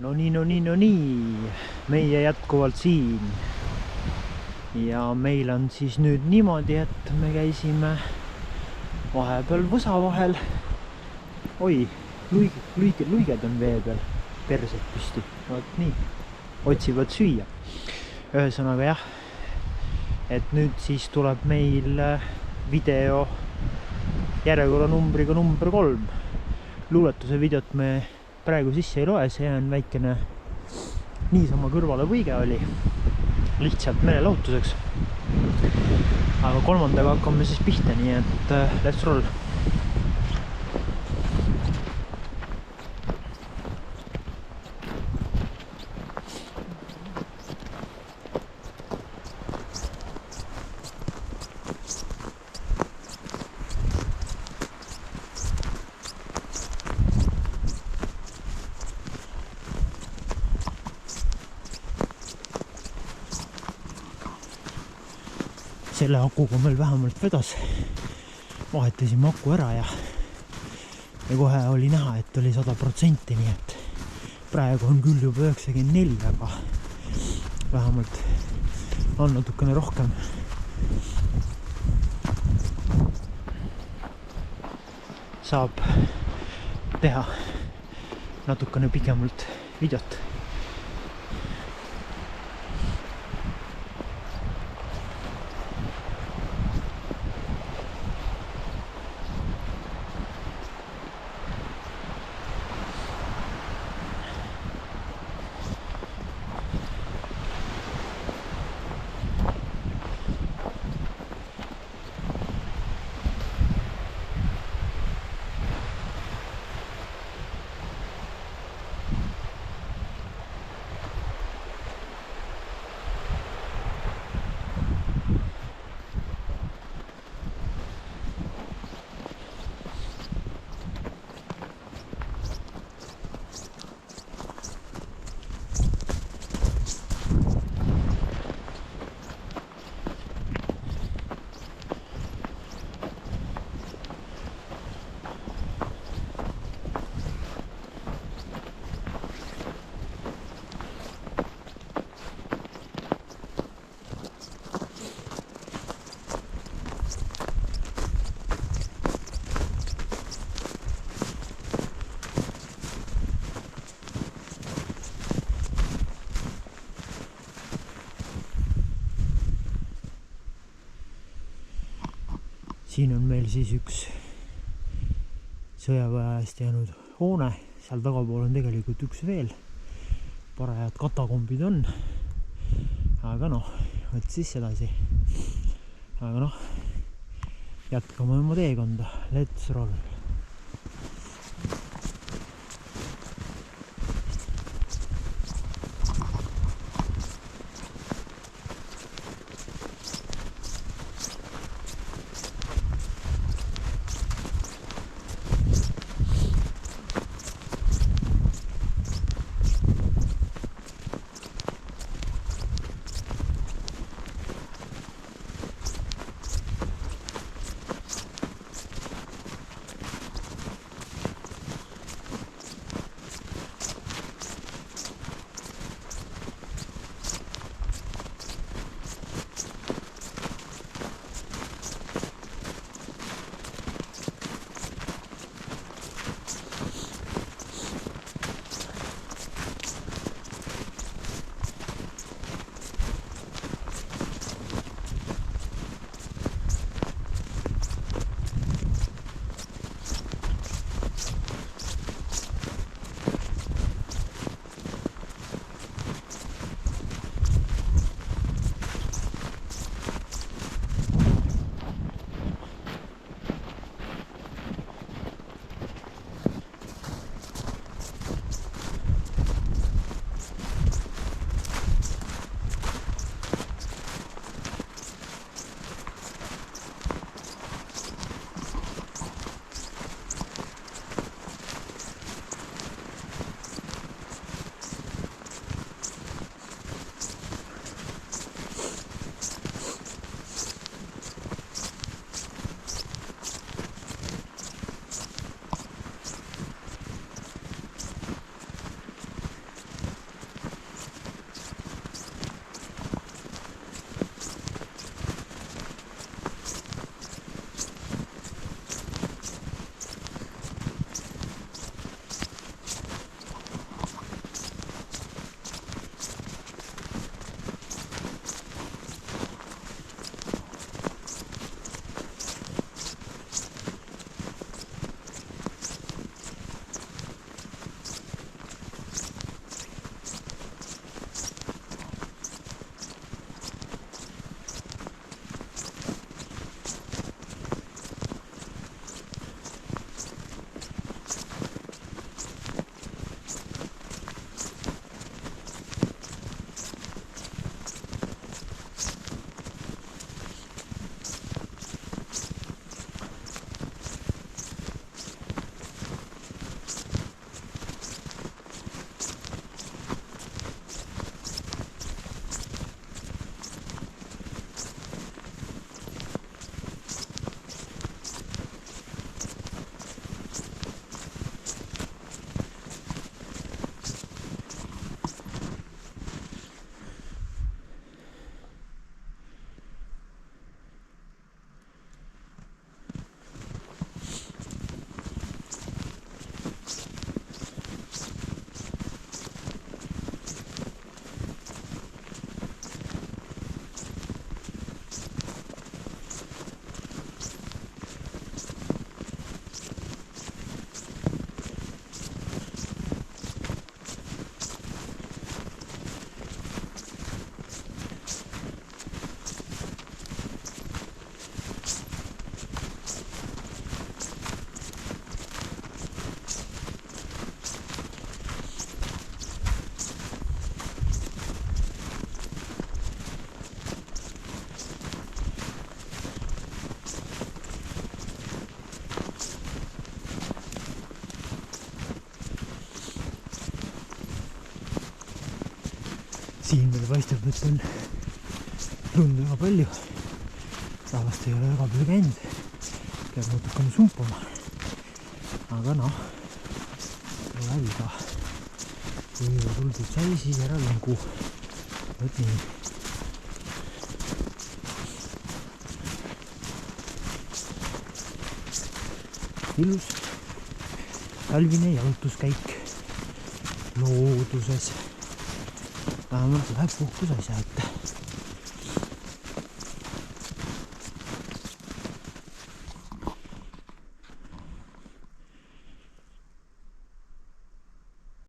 No nii, meie jätkuvalt siin. Ja meil on siis nüüd niimoodi, et me käisime vahepeal võsa vahel. Oi, luiged on vee peal, persed püsti. Vaat nii, otsivad süüa. Ühesõnaga jah, et nüüd siis tuleb meil video järjekorra numbriga number 3. Luuletuse videot me praegu sisse ei loe, see on väikene niisama kõrvale võige oli, lihtsalt meelelahutuseks. Aga 3. hakkame siis pihta, nii et let's roll. Selle akuga meil vähemalt vedas, vahetasime aku ära ja kohe oli näha, et oli 100%, nii et praegu on küll juba 94, aga vähemalt on natukene rohkem. Saab teha natukene pikemalt videot. Siin on meil siis üks sõjaväest jäänud hoone, seal tagapool on tegelikult üks veel, parajad katakombid on, aga võt siis edasi, aga jätkame oma teekonda, let's roll. siin veel paistab, et on lund väga palju. Rahvast ei ole väga palju käinud. Peab natukene sumpama. Aga noh, pole viga. Kui juba tuldud sai, siis ära lingu. Võt nii. Ilus talvine jalutuskäik looduses. Vähemalt läheb puhkus asja ette.